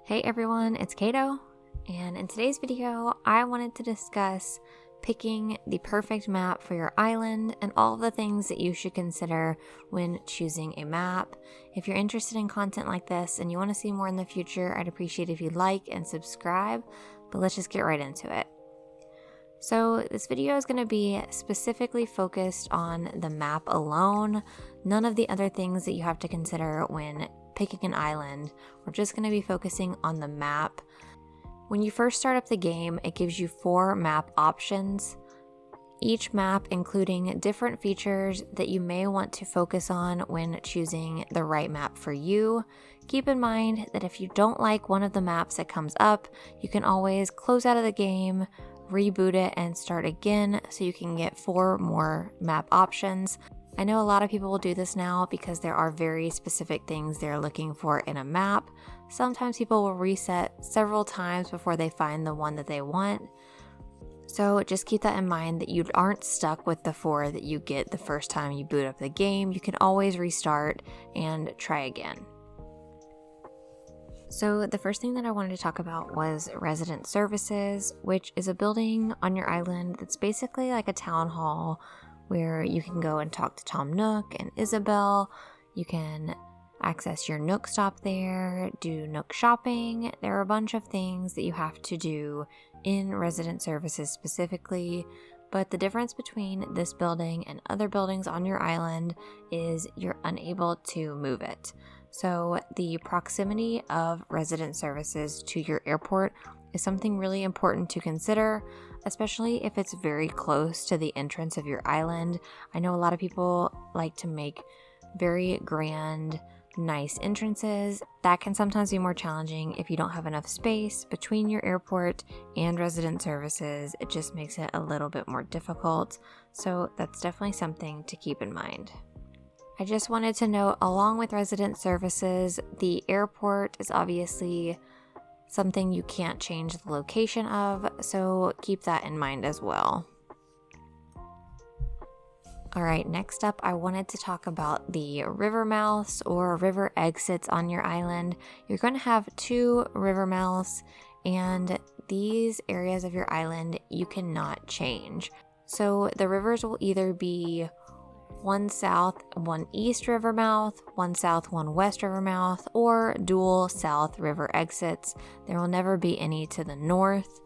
Hey everyone, it's Kato, and in today's video, I wanted to discuss picking the perfect map for your island and all the things that you should consider when choosing a map. If you're interested in content like this and you want to see more in the future, I'd appreciate if you like and subscribe, but let's just get right into it. So this video is going to be specifically focused on the map alone, none of the other things that you have to consider when picking an island. We're just going to be focusing on the map. When you first start up the game, it gives you 4 map options, each map including different features that you may want to focus on when choosing the right map for you. Keep in mind that if you don't like one of the maps that comes up, you can always close out of the game, reboot it, and start again so you can get 4 more map options. I know a lot of people will do this now because there are very specific things they're looking for in a map. Sometimes people will reset several times before they find the one that they want. So just keep that in mind that you aren't stuck with the 4 that you get the first time you boot up the game. You can always restart and try again. So the first thing that I wanted to talk about was resident services, which is a building on your island that's basically like a town hall where you can go and talk to Tom Nook and Isabel. You can access your Nook stop there, do Nook shopping. There are a bunch of things that you have to do in resident services specifically, but the difference between this building and other buildings on your island is you're unable to move it. So the proximity of resident services to your airport is something really important to consider, especially if it's very close to the entrance of your island. I know a lot of people like to make very grand, nice entrances. That can sometimes be more challenging if you don't have enough space between your airport and resident services. It just makes it a little bit more difficult. So that's definitely something to keep in mind. I just wanted to note, along with resident services, the airport is obviously something you can't change the location of, so keep that in mind as well. Alright, next up I wanted to talk about the river mouths or river exits on your island. You're going to have 2 river mouths, and these areas of your island you cannot change. So the rivers will either be one south, one east river mouth, one south, one west river mouth, or dual south river exits. There will never be any to the north.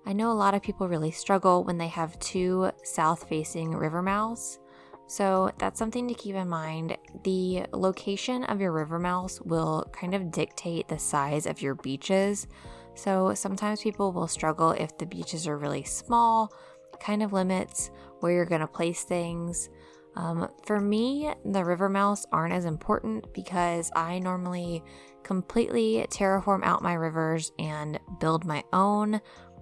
I know a lot of people really struggle when they have 2 south-facing river mouths, so that's something to keep in mind. The location of your river mouths will kind of dictate the size of your beaches, so sometimes people will struggle if the beaches are really small. It kind of limits where you're going to place things. For me, the river mouths aren't as important because I normally completely terraform out my rivers and build my own.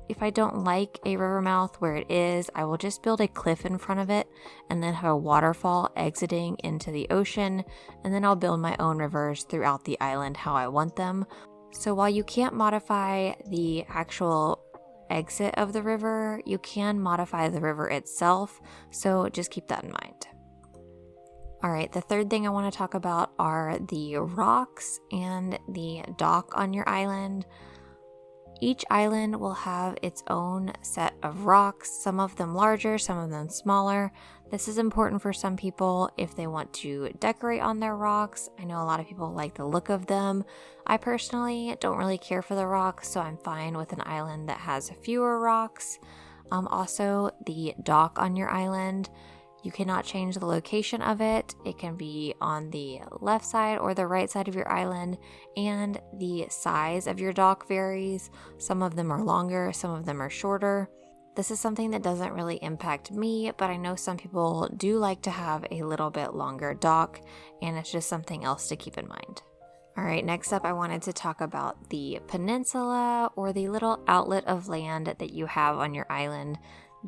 If I don't like a river mouth where it is, I will just build a cliff in front of it and then have a waterfall exiting into the ocean, and then I'll build my own rivers throughout the island how I want them. So while you can't modify the actual exit of the river, you can modify the river itself, so just keep that in mind. Alright, the third thing I want to talk about are the rocks and the dock on your island. Each island will have its own set of rocks, some of them larger, some of them smaller. This is important for some people if they want to decorate on their rocks. I know a lot of people like the look of them. I personally don't really care for the rocks, so I'm fine with an island that has fewer rocks. Also, the dock on your island, you cannot change the location of it. It can be on the left side or the right side of your island, and the size of your dock varies. Some of them are longer, some of them are shorter. This is something that doesn't really impact me, but I know some people do like to have a little bit longer dock, and it's just something else to keep in mind. Alright, next up I wanted to talk about the peninsula, or the little outlet of land that you have on your island.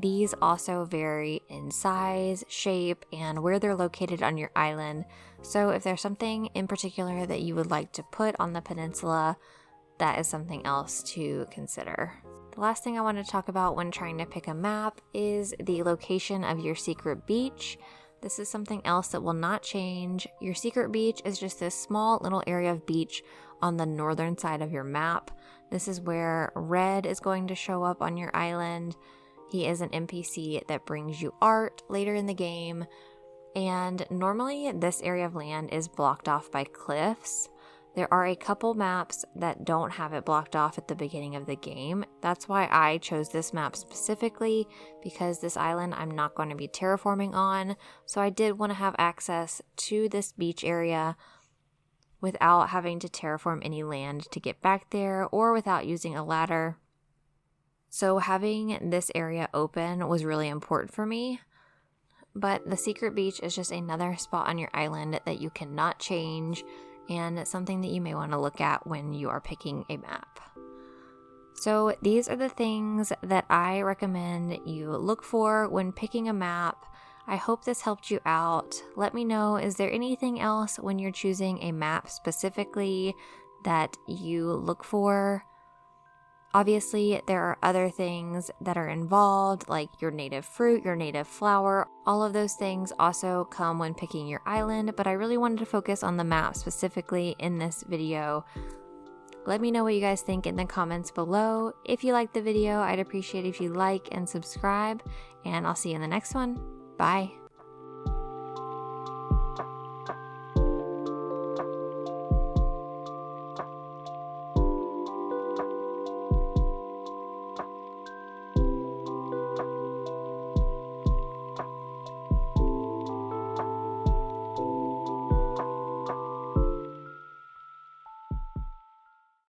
These also vary in size, shape, and where they're located on your island. So if there's something in particular that you would like to put on the peninsula, that is something else to consider. The last thing I want to talk about when trying to pick a map is the location of your secret beach. This is something else that will not change. Your secret beach is just this small little area of beach on the northern side of your map. This is where Red is going to show up on your island. He is an NPC that brings you art later in the game. And normally this area of land is blocked off by cliffs. There are a couple maps that don't have it blocked off at the beginning of the game. That's why I chose this map specifically, because this island I'm not going to be terraforming on. So I did want to have access to this beach area without having to terraform any land to get back there, or without using a ladder. So having this area open was really important for me. But the secret beach is just another spot on your island that you cannot change, and something that you may want to look at when you are picking a map. So these are the things that I recommend you look for when picking a map. I hope this helped you out. Let me know, is there anything else when you're choosing a map specifically that you look for? Obviously, there are other things that are involved, like your native fruit, your native flower. All of those things also come when picking your island, but I really wanted to focus on the map specifically in this video. Let me know what you guys think in the comments below. If you liked the video, I'd appreciate if you like and subscribe, and I'll see you in the next one. Bye.